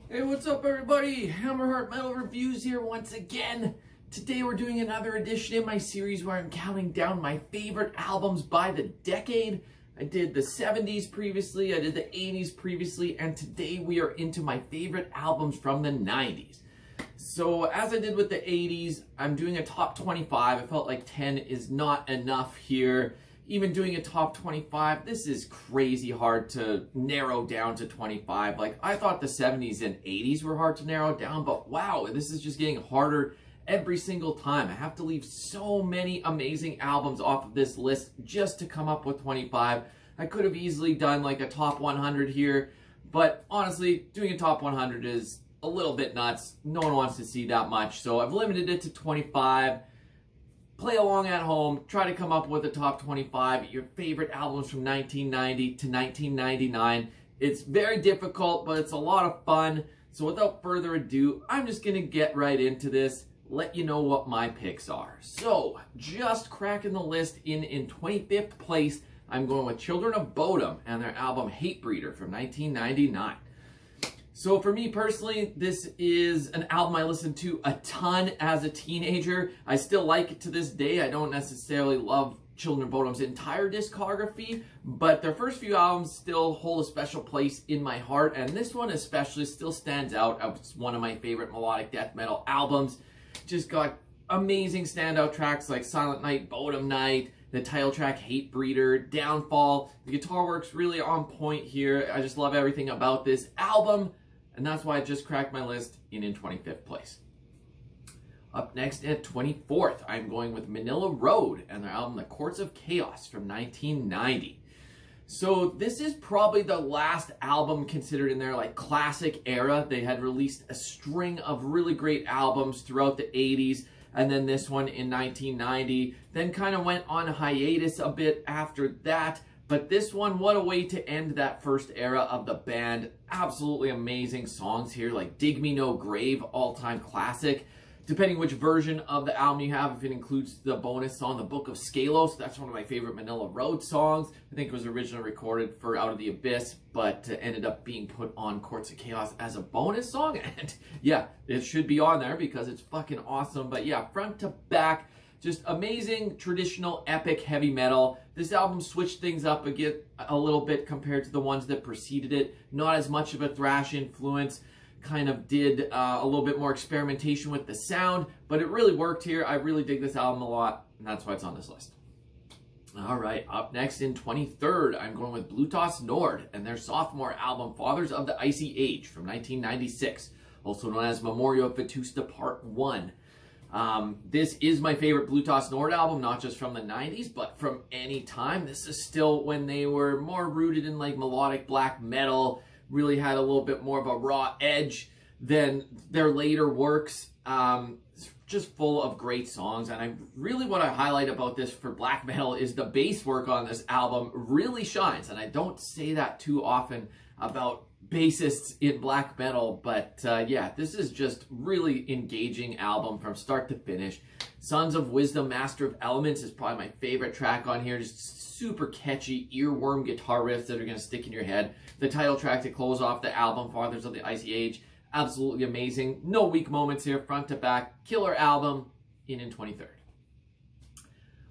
Hey, what's up everybody? Hammerheart Metal Reviews here once again. Today we're doing another edition in my series where I'm counting down my favorite albums by the decade. I did the 70s previously, I did the 80s previously, and today we are into my favorite albums from the 90s. So as I did with the 80s, I'm doing a top 25. I felt like 10 is not enough here. Even doing a top 25, this is crazy hard to narrow down to 25. Like, I thought the 70s and 80s were hard to narrow down, but wow, this is just getting harder every single time. I have to leave so many amazing albums off of this list just to come up with 25. I could have easily done like a top 100 here, but honestly, doing a top 100 is a little bit nuts. No one wants to see that much, so I've limited it to 25. Play along at home, try to come up with a top 25, your favorite albums from 1990 to 1999. It's very difficult, but it's a lot of fun. So without further ado, I'm just gonna get right into this, let you know what my picks are. So, just cracking the list in 25th place, I'm going with Children of Bodom and their album Hatebreeder from 1999. So for me personally, this is an album I listened to a ton as a teenager. I still like it to this day. I don't necessarily love Children of Bodom's entire discography, but their first few albums still hold a special place in my heart, and this one especially still stands out as one of my favorite melodic death metal albums. Just got amazing standout tracks like Silent Night, Bodom Night, the title track Hatebreeder, Downfall. The guitar work's really on point here. I just love everything about this album. And that's why I just cracked my list in 25th place. Up next at 24th, I'm going with Manila Road and their album The Courts of Chaos from 1990. So this is probably the last album considered in their like classic era. They had released a string of really great albums throughout the 80s, and then this one in 1990. Then kind of went on hiatus a bit after that. But this one, what a way to end that first era of the band. Absolutely amazing songs here, like Dig Me No Grave, all-time classic. Depending which version of the album you have, if it includes the bonus song, The Book of Scalos, that's one of my favorite Manila Road songs. I think it was originally recorded for Out of the Abyss, but ended up being put on Courts of Chaos as a bonus song. And yeah, it should be on there because it's fucking awesome. But yeah, front to back, just amazing, traditional, epic heavy metal. This album switched things up a little bit compared to the ones that preceded it. Not as much of a thrash influence. Kind of did a little bit more experimentation with the sound, but it really worked here. I really dig this album a lot, and that's why it's on this list. All right, up next in 23rd, I'm going with Blutos Nord and their sophomore album, Fathers of the Icy Age from 1996, also known as Memoria of Vetusta Part 1. This is my favorite Blutos Nord album, not just from the 90s, but from any time. This is still when they were more rooted in like melodic black metal, really had a little bit more of a raw edge than their later works. Just full of great songs, and what I highlight about this for black metal is the bass work on this album really shines, and I don't say that too often about bassists in black metal, but yeah, this is just really engaging album from start to finish. Sons of Wisdom, Master of Elements is probably my favorite track on here. Just super catchy earworm guitar riffs that are going to stick in your head. The title track to close off the album, Fathers of the Icy Age, absolutely amazing. No weak moments here, front to back. Killer album in 23rd.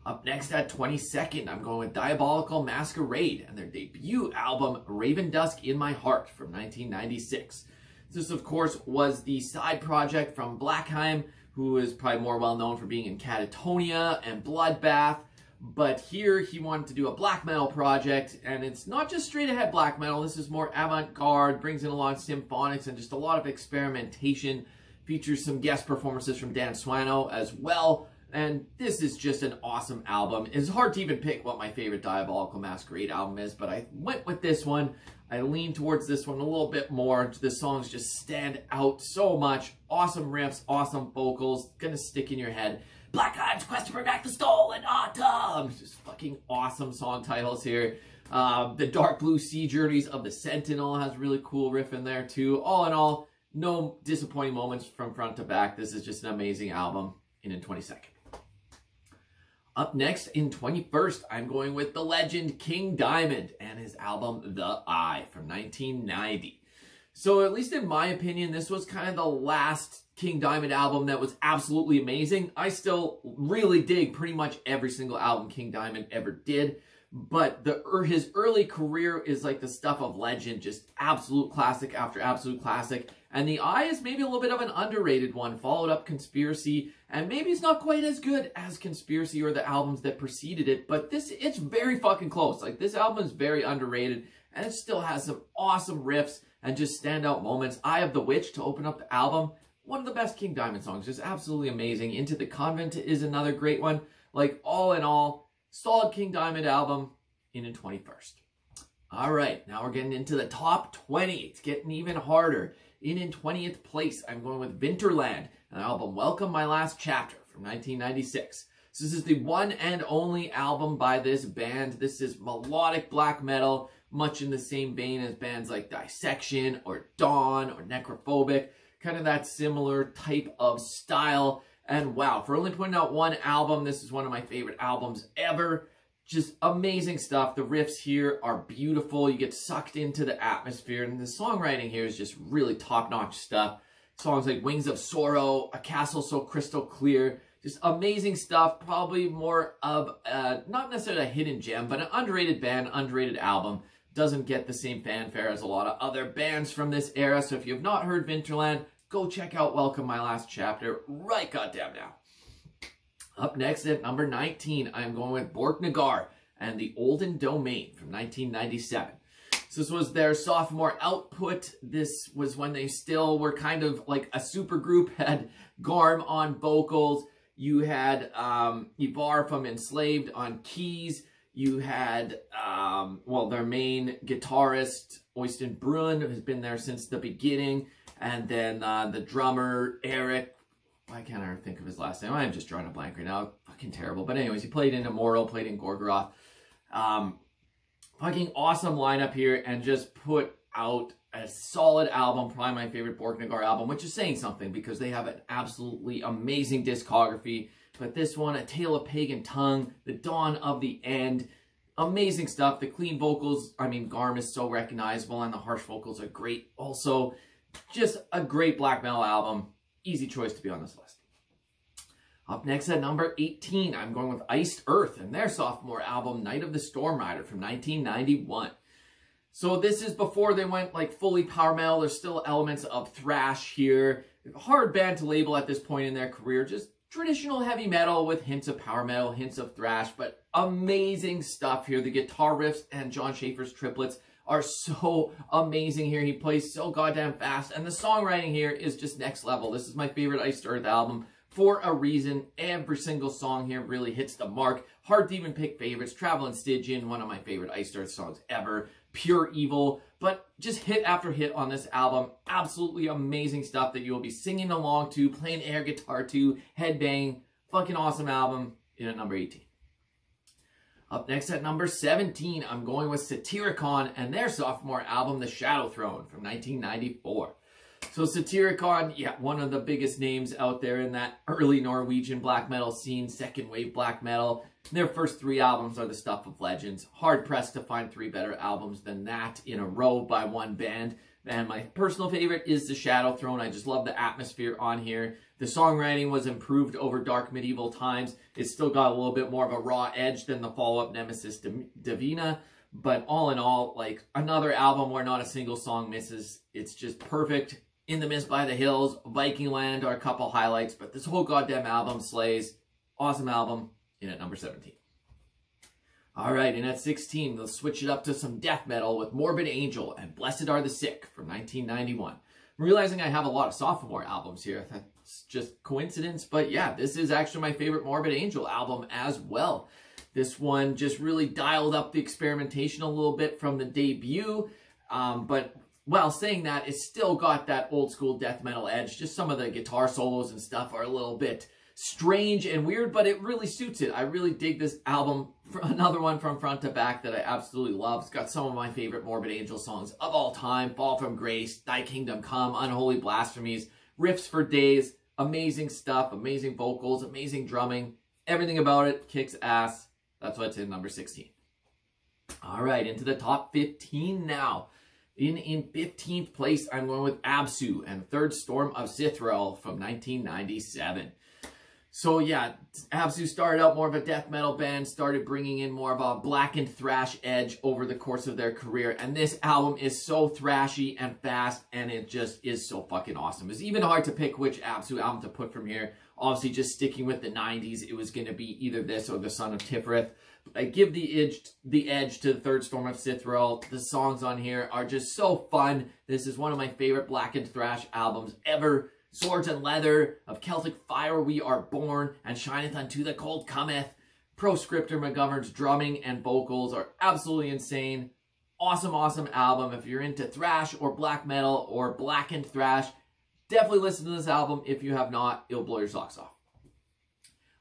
Up next at 22nd, I'm going with Diabolical Masquerade and their debut album, Ravendusk in My Heart from 1996. This, of course, was the side project from Blackheim, who is probably more well known for being in Catatonia and Bloodbath. But here he wanted to do a black metal project, and it's not just straight ahead black metal. This is more avant-garde, brings in a lot of symphonics and just a lot of experimentation. Features some guest performances from Dan Swano as well. And this is just an awesome album. It's hard to even pick what my favorite Diabolical Masquerade album is, but I went with this one. I lean towards this one a little bit more. The songs just stand out so much. Awesome riffs, awesome vocals, gonna stick in your head. Blackheim's Quest to Bring Back the Stolen Autumn. Just fucking awesome song titles here. The Dark Blue Sea Journeys of the Sentinel has a really cool riff in there too. All in all, no disappointing moments from front to back. This is just an amazing album in 22nd. Up next in 21st, I'm going with the legend King Diamond and his album The Eye from 1990. So at least in my opinion, this was kind of the last King Diamond album that was absolutely amazing. I still really dig pretty much every single album King Diamond ever did. But his early career is like the stuff of legend, just absolute classic after absolute classic. And The Eye is maybe a little bit of an underrated one, followed up Conspiracy, and maybe it's not quite as good as Conspiracy or the albums that preceded it, but it's very fucking close. Like, this album is very underrated, and it still has some awesome riffs and just standout moments. Eye of the Witch to open up the album, one of the best King Diamond songs, just absolutely amazing. Into the Convent is another great one. Like, all in all, solid King Diamond album in 21st. All right, now we're getting into the top 20. It's getting even harder. In 20th place, I'm going with Winterland, an album, Welcome My Last Chapter, from 1996. So this is the one and only album by this band. This is melodic black metal, much in the same vein as bands like Dissection or Dawn or Necrophobic. Kind of that similar type of style. And wow, for only putting out one album, this is one of my favorite albums ever. Just amazing stuff. The riffs here are beautiful. You get sucked into the atmosphere. And the songwriting here is just really top-notch stuff. Songs like Wings of Sorrow, A Castle So Crystal Clear. Just amazing stuff. Probably more of, not necessarily a hidden gem, but an underrated band, underrated album. Doesn't get the same fanfare as a lot of other bands from this era. So if you have not heard Winterland, go check out Welcome My Last Chapter right goddamn now. Up next at number 19, I'm going with Borknagar and the Olden Domain from 1997. So this was their sophomore output. This was when they still were kind of like a super group, had Garm on vocals. You had Ivar from Enslaved on keys. You had, well, their main guitarist, Øystein Brun, who's been there since the beginning. And then the drummer, Eric. Why can't I think of his last name? I'm just drawing a blank right now. Fucking terrible. But anyways, he played in Immortal, played in Gorgoroth. Fucking awesome lineup here, and just put out a solid album. Probably my favorite Borknagar album, which is saying something because they have an absolutely amazing discography. But this one, A Tale of Pagan Tongue, The Dawn of the End. Amazing stuff. The clean vocals, I mean, Garm is so recognizable, and the harsh vocals are great. Also, just a great black metal album. Easy choice to be on this list. Up next at number 18, I'm going with Iced Earth and their sophomore album, Night of the Storm Rider from 1991. So this is before they went like fully power metal. There's still elements of thrash here. Hard band to label at this point in their career. Just traditional heavy metal with hints of power metal, hints of thrash, but amazing stuff here. The guitar riffs and John Schaefer's triplets are so amazing here. He plays so goddamn fast, and the songwriting here is just next level. This is my favorite Iced Earth album for a reason. Every single song here really hits the mark. Hard to even pick favorites. Traveling Stygian, one of my favorite Iced Earth songs ever. Pure Evil, but just hit after hit on this album. Absolutely amazing stuff that you will be singing along to, playing air guitar to, headbang. Fucking awesome album in at number 18. Up next at number 17, I'm going with Satyricon and their sophomore album, The Shadow Throne, from 1994. So Satyricon, yeah, one of the biggest names out there in that early Norwegian black metal scene, second wave black metal. Their first three albums are the stuff of legends. Hard pressed to find three better albums than that in a row by one band. And my personal favorite is The Shadow Throne. I just love the atmosphere on here. The songwriting was improved over Dark Medieval Times. It's still got a little bit more of a raw edge than the follow-up Nemesis Divina. But all in all, like another album where not a single song misses. It's just perfect. In the Mist by the Hills, Viking Land are a couple highlights. But this whole goddamn album slays. Awesome album. In at number 17. Alright, and at 16, we'll switch it up to some death metal with Morbid Angel and Blessed Are the Sick from 1991. I'm realizing I have a lot of sophomore albums here. That's just coincidence, but yeah, this is actually my favorite Morbid Angel album as well. This one just really dialed up the experimentation a little bit from the debut, but while saying that, it's still got that old school death metal edge. Just some of the guitar solos and stuff are a little bit strange and weird, but it really suits it. I really dig this album. Another one from front to back that I absolutely love. It's got some of my favorite Morbid Angel songs of all time. Fall from Grace, Thy Kingdom Come, Unholy Blasphemies, riffs for days, amazing stuff, amazing vocals, amazing drumming. Everything about it kicks ass. That's what's in number 16. All right, into the top 15 now. In 15th place, I'm going with Absu and Third Storm of Cythraul from 1997. So yeah, Absu started out more of a death metal band, started bringing in more of a black and thrash edge over the course of their career. And this album is so thrashy and fast, and it just is so fucking awesome. It's even hard to pick which Absu album to put from here. Obviously, just sticking with the 90s, it was going to be either this or The Son of Tiferet. I give the edge to the Third Storm of Cythraul. The songs on here are just so fun. This is one of my favorite black and thrash albums ever. Swords and leather, of Celtic fire we are born, and shineth unto the cold cometh. Proscriptor McGovern's drumming and vocals are absolutely insane. Awesome, awesome album. If you're into thrash or black metal or black and thrash, definitely listen to this album. If you have not, it'll blow your socks off.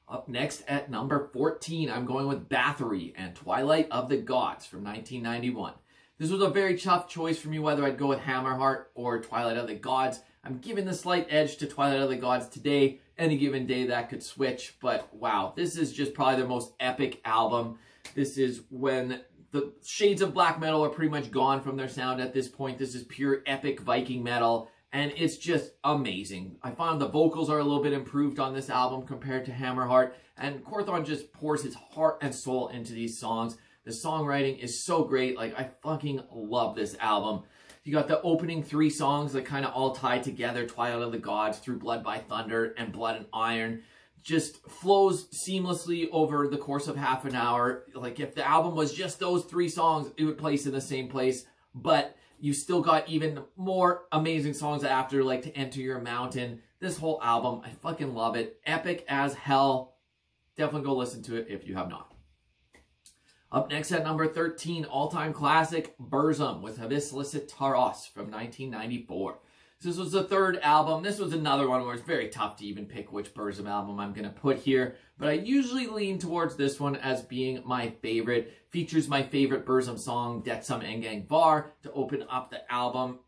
Up next at number 14, I'm going with Bathory and Twilight of the Gods from 1991. This was a very tough choice for me whether I'd go with Hammerheart or Twilight of the Gods. I'm giving the slight edge to Twilight of the Gods today. Any given day that could switch, but wow, this is just probably their most epic album. This is when the shades of black metal are pretty much gone from their sound at this point. This is pure epic Viking metal, and it's just amazing. I found the vocals are a little bit improved on this album compared to Hammerheart, and Quorthon just pours his heart and soul into these songs. The songwriting is so great. Like, I fucking love this album. You got the opening 3 songs that kind of all tie together. Twilight of the Gods, Through Blood by Thunder, and Blood and Iron. Just flows seamlessly over the course of half an hour. Like, if the album was just those 3 songs, it would place in the same place. But you still got even more amazing songs after, like To Enter Your Mountain. This whole album, I fucking love it. Epic as hell. Definitely go listen to it if you have not. Up next at number 13, all-time classic, Burzum with Vis lyset from 1994. This was the 3rd album. This was another one where it's very tough to even pick which Burzum album I'm going to put here, but I usually lean towards this one as being my favorite. Features my favorite Burzum song, Detsum Engang Var, to open up the album.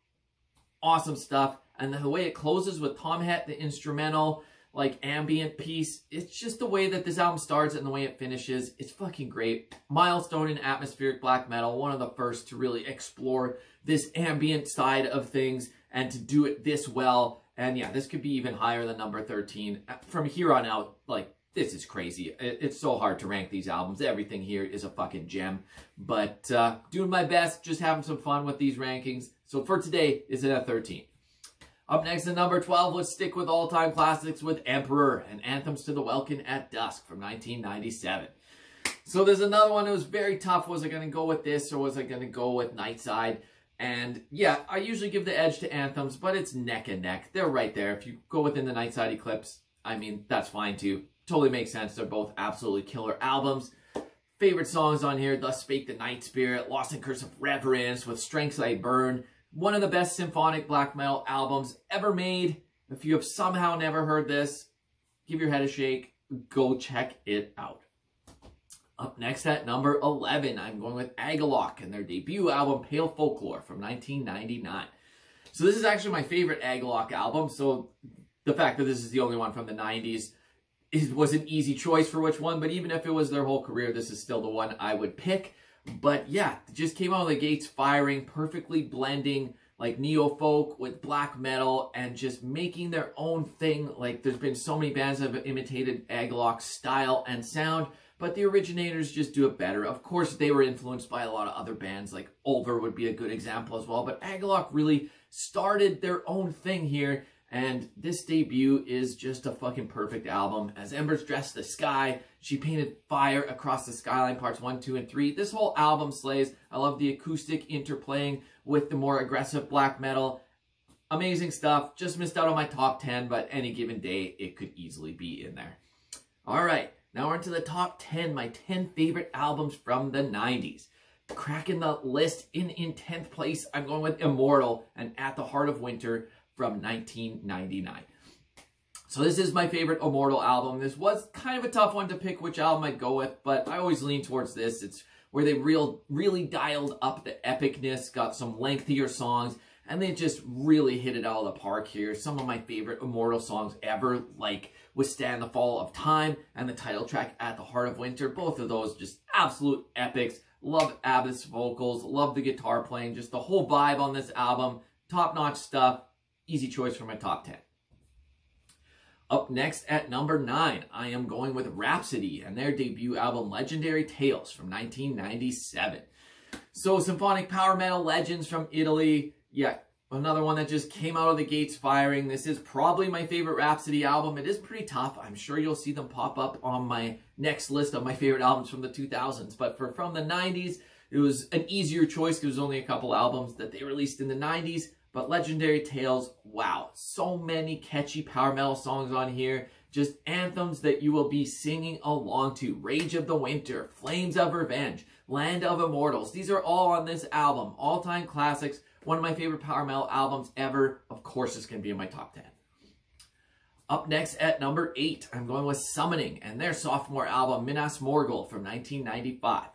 Awesome stuff. And the way it closes with Tomhet, the instrumental, like ambient piece. It's just the way that this album starts and the way it finishes. It's fucking great. Milestone in atmospheric black metal. One of the first to really explore this ambient side of things and to do it this well. And yeah, this could be even higher than number 13. From here on out, like, this is crazy. It's so hard to rank these albums. Everything here is a fucking gem. But doing my best, just having some fun with these rankings. So for today, it's at 13. Up next at number 12, let's stick with all-time classics with Emperor and Anthems to the Welkin at Dusk from 1997. So there's another one that was very tough. Was I going to go with this or was I going to go with Nightside? And yeah, I usually give the edge to Anthems, but it's neck and neck. They're right there. If you go within the Nightside Eclipse, I mean, that's fine too. Totally makes sense. They're both absolutely killer albums. Favorite songs on here, Thus Spake the Night Spirit, Lost in Curse of Reverence, With Strengths I Burn. One of the best symphonic black metal albums ever made. If you have somehow never heard this, give your head a shake. Go check it out. Up next at number 11, I'm going with Agalloch and their debut album, Pale Folklore from 1999. So this is actually my favorite Agalloch album. So the fact that this is the only one from the 90s was an easy choice for which one. But even if it was their whole career, this is still the one I would pick. But yeah, it just came out of the gates firing, perfectly blending like neo-folk with black metal and just making their own thing. Like, there's been so many bands that have imitated Agalloch's style and sound, but the originators just do it better. Of course, they were influenced by a lot of other bands, like Ulver would be a good example as well, but Agalloch really started their own thing here. And this debut is just a fucking perfect album. As Embers Dressed the Sky, She Painted Fire Across the Skyline Parts 1, 2, and 3. This whole album slays. I love the acoustic interplaying with the more aggressive black metal. Amazing stuff. Just missed out on my top 10, but any given day, it could easily be in there. All right, now we're into the top 10, my 10 favorite albums from the 90s. Cracking the list in 10th place, I'm going with Immortal and At the Heart of Winter from 1999. So this is my favorite Immortal album. This was kind of a tough one to pick which album I'd go with, but I always lean towards this. It's where they really dialed up the epicness, got some lengthier songs, and they just really hit it out of the park here. Some of my favorite Immortal songs ever, like Withstand the Fall of Time and the title track At the Heart of Winter. Both of those just absolute epics. Love Absu's vocals, love the guitar playing, just the whole vibe on this album. Top-notch stuff. Easy choice for my top 10. Up next at number 9, I am going with Rhapsody and their debut album Legendary Tales from 1997. So symphonic power metal legends from Italy. Yeah, another one that just came out of the gates firing. This is probably my favorite Rhapsody album. It is pretty tough. I'm sure you'll see them pop up on my next list of my favorite albums from the 2000s. But from the 90s, it was an easier choice because there was only a couple albums that they released in the 90s. But Legendary Tales, wow, so many catchy power metal songs on here. Just anthems that you will be singing along to. Rage of the Winter, Flames of Revenge, Land of Immortals. These are all on this album. All-time classics. One of my favorite power metal albums ever. Of course, it's going to be in my top 10. Up next at number 8, I'm going with Summoning and their sophomore album, Minas Morgul from 1995.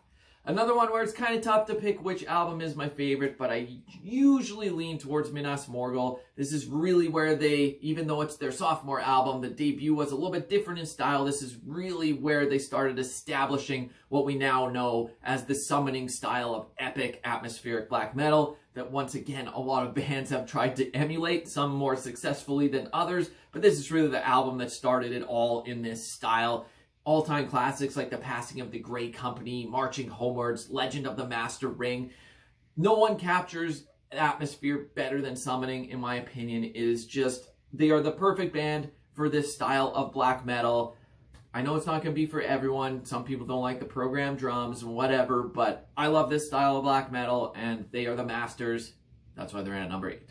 Another one where it's kind of tough to pick which album is my favorite, but I usually lean towards Minas Morgul. This is really where they, even though it's their sophomore album, the debut was a little bit different in style. This is really where they started establishing what we now know as the Summoning style of epic atmospheric black metal that once again a lot of bands have tried to emulate, some more successfully than others, but this is really the album that started it all in this style. All-time classics like The Passing of the Grey Company, Marching Homewards, Legend of the Master Ring. No one captures atmosphere better than Summoning, in my opinion. It is just, they are the perfect band for this style of black metal. I know it's not going to be for everyone. Some people don't like the programmed drums and whatever, but I love this style of black metal, and they are the masters. That's why they're in at number 8.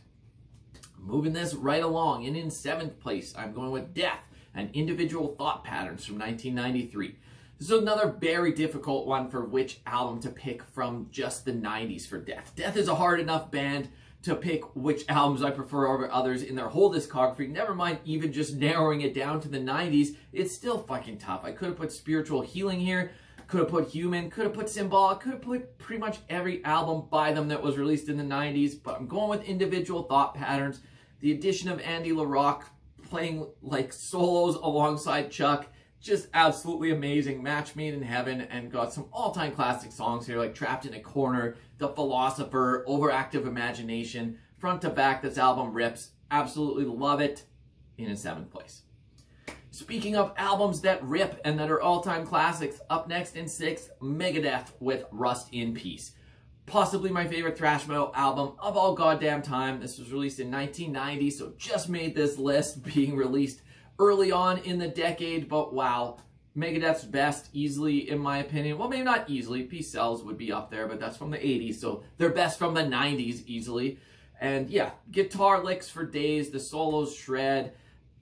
Moving this right along, and in 7th place, I'm going with Death and Individual Thought Patterns from 1993. This is another very difficult one for which album to pick from just the 90s for Death. Death is a hard enough band to pick which albums I prefer over others in their whole discography. Never mind even just narrowing it down to the 90s. It's still fucking tough. I could have put Spiritual Healing here, could have put Human, could have put Symbolic, could have put pretty much every album by them that was released in the 90s, but I'm going with Individual Thought Patterns. The addition of Andy LaRocque playing like solos alongside Chuck, just absolutely amazing. Match made in heaven, and got some all-time classic songs here like Trapped in a Corner, The Philosopher, Overactive Imagination. Front to back, this album rips. Absolutely love it. In 7th place. Speaking of albums that rip and that are all-time classics, up next in 6th, Megadeth with Rust in Peace. Possibly my favorite thrash metal album of all goddamn time. This was released in 1990, so just made this list, being released early on in the decade, but wow. Megadeth's best, easily, in my opinion. Well, maybe not easily. Peace Sells would be up there, but that's from the 80s, so they're best from the 90s, easily. And yeah, guitar licks for days, the solos shred.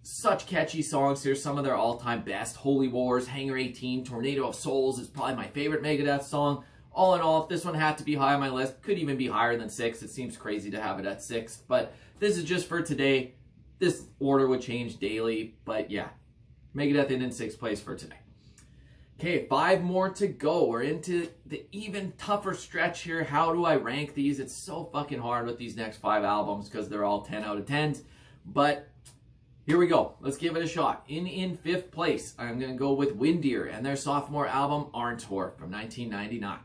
Such catchy songs here, some of their all-time best. Holy Wars, Hangar 18, Tornado of Souls is probably my favorite Megadeth song. All in all, if this one had to be high on my list, could even be higher than 6. It seems crazy to have it at 6, but this is just for today. This order would change daily, but yeah, Megadeth in 6th place for today. Okay, 5 more to go. We're into the even tougher stretch here. How do I rank these? It's so fucking hard with these next 5 albums because they're all 10 out of 10s, but here we go. Let's give it a shot. In 5th place, I'm going to go with Windir and their sophomore album, Arntor, from 1999.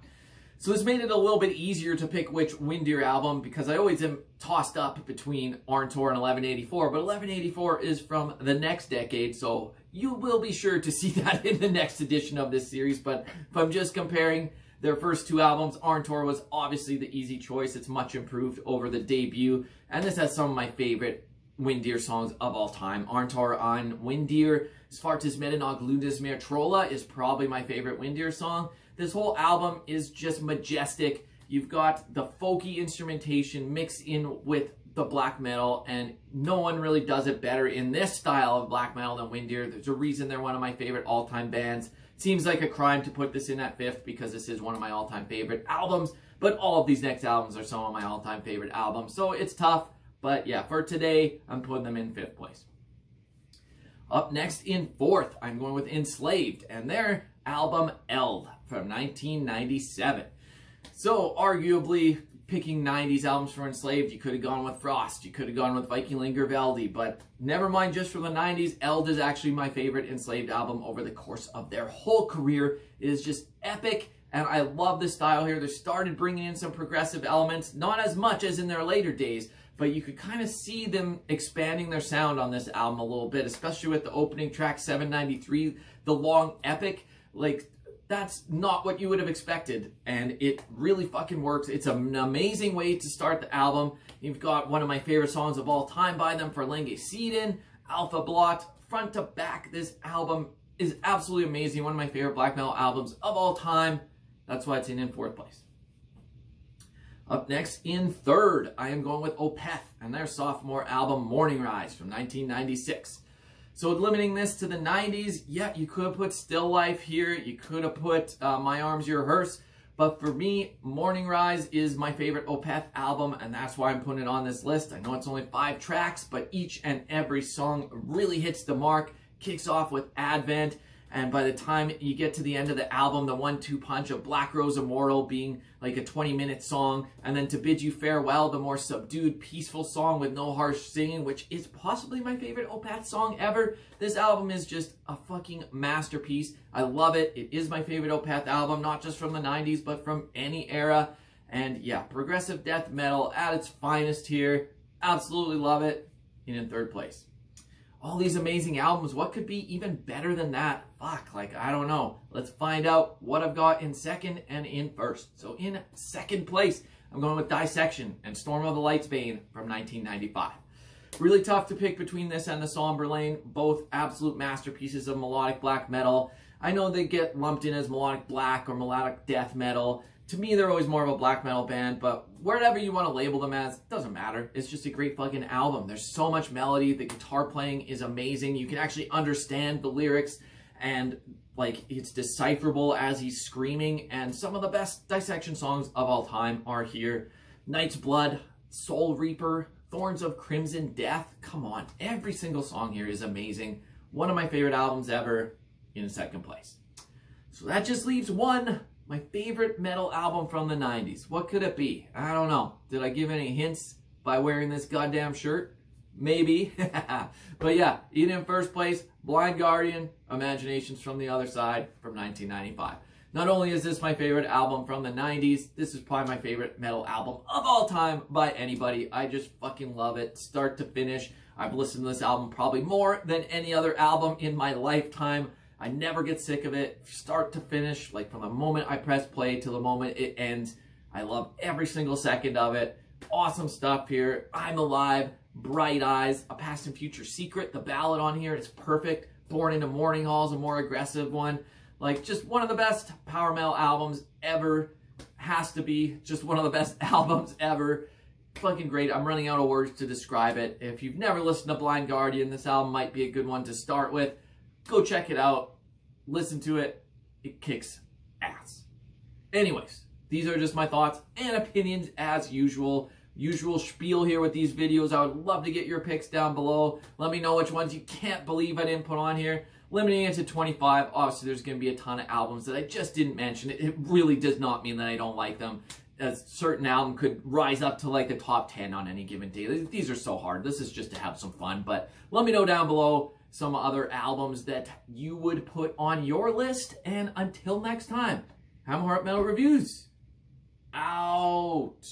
So this made it a little bit easier to pick which Windir album because I always am tossed up between Arntor and 1184, but 1184 is from the next decade, so you will be sure to see that in the next edition of this series. But if I'm just comparing their first 2 albums, Arntor was obviously the easy choice. It's much improved over the debut, and this has some of my favorite Windir songs of all time. Arntor on Windir, Svartis Medenog Ludismer Trolla is probably my favorite Windir song. This whole album is just majestic. You've got the folky instrumentation mixed in with the black metal, and no one really does it better in this style of black metal than Windir. There's a reason they're one of my favorite all-time bands. Seems like a crime to put this in at 5th because this is one of my all-time favorite albums, but all of these next albums are some of my all-time favorite albums, so it's tough. But yeah, for today, I'm putting them in 5th place. Up next in 4th, I'm going with Enslaved and their album Eld from 1997. So arguably, picking 90s albums for Enslaved, you could have gone with Frost, you could have gone with Vikingur Veldi, but never mind, just from the 90s, Eld is actually my favorite Enslaved album over the course of their whole career. It is just epic, and I love the style here. They started bringing in some progressive elements, not as much as in their later days, but you could kind of see them expanding their sound on this album a little bit, especially with the opening track 793, the long epic. Like, that's not what you would have expected, and it really fucking works. It's an amazing way to start the album. You've got one of my favorite songs of all time by them, Verlenge Seeden, Alpha Blot, front to back. This album is absolutely amazing. One of my favorite black metal albums of all time. That's why it's in 4th place. Up next, in 3rd, I am going with Opeth and their sophomore album, Morning Rise, from 1996. So limiting this to the 90s, yeah, you could have put Still Life here. You could have put My Arms, Your Hearse. But for me, Morning Rise is my favorite Opeth album, and that's why I'm putting it on this list. I know it's only 5 tracks, but each and every song really hits the mark, kicks off with Advent, and by the time you get to the end of the album, the 1-2 punch of Black Rose Immortal being like a 20-minute song, and then To Bid You Farewell, the more subdued, peaceful song with no harsh singing, which is possibly my favorite Opeth song ever. This album is just a fucking masterpiece. I love it. It is my favorite Opeth album, not just from the 90s, but from any era. And yeah, progressive death metal at its finest here. Absolutely love it. In 3rd place. All these amazing albums, what could be even better than that? Fuck, like, I don't know. Let's find out what I've got in 2nd and in 1st. So in 2nd place, I'm going with Dissection and Storm of the Light's Bane from 1995. Really tough to pick between this and the Somber Lane, both absolute masterpieces of melodic black metal. I know they get lumped in as melodic black or melodic death metal. To me, they're always more of a black metal band, but whatever you want to label them as, doesn't matter. It's just a great fucking album. There's so much melody. The guitar playing is amazing. You can actually understand the lyrics, and like, it's decipherable as he's screaming, and some of the best Dissection songs of all time are here. Night's Blood, Soul Reaper, Thorns of Crimson Death. Come on, every single song here is amazing. One of my favorite albums ever, in 2nd place. So that just leaves one. My favorite metal album from the 90s. What could it be? I don't know. Did I give any hints by wearing this goddamn shirt? Maybe. But yeah, in 1st place, Blind Guardian, Imaginations from the Other Side from 1995. Not only is this my favorite album from the 90s, this is probably my favorite metal album of all time by anybody. I just fucking love it, start to finish. I've listened to this album probably more than any other album in my lifetime. I never get sick of it, start to finish, like from the moment I press play to the moment it ends. I love every single second of it. Awesome stuff here. I'm Alive, Bright Eyes, A Past and Future Secret. The ballad on here is perfect. Born into Morning Hall is a more aggressive one. Like, just one of the best power metal albums ever. Has to be just one of the best albums ever. Fucking great. I'm running out of words to describe it. If you've never listened to Blind Guardian, this album might be a good one to start with. Go check it out. Listen to it. It kicks ass. Anyways, these are just my thoughts and opinions as usual. Usual spiel here with these videos. I would love to get your picks down below. Let me know which ones you can't believe I didn't put on here. Limiting it to 25. Obviously, there's going to be a ton of albums that I just didn't mention. It really does not mean that I don't like them. A certain album could rise up to like the top 10 on any given day. These are so hard. This is just to have some fun. But let me know down below some other albums that you would put on your list. And until next time, Hammer Heart Metal Reviews out.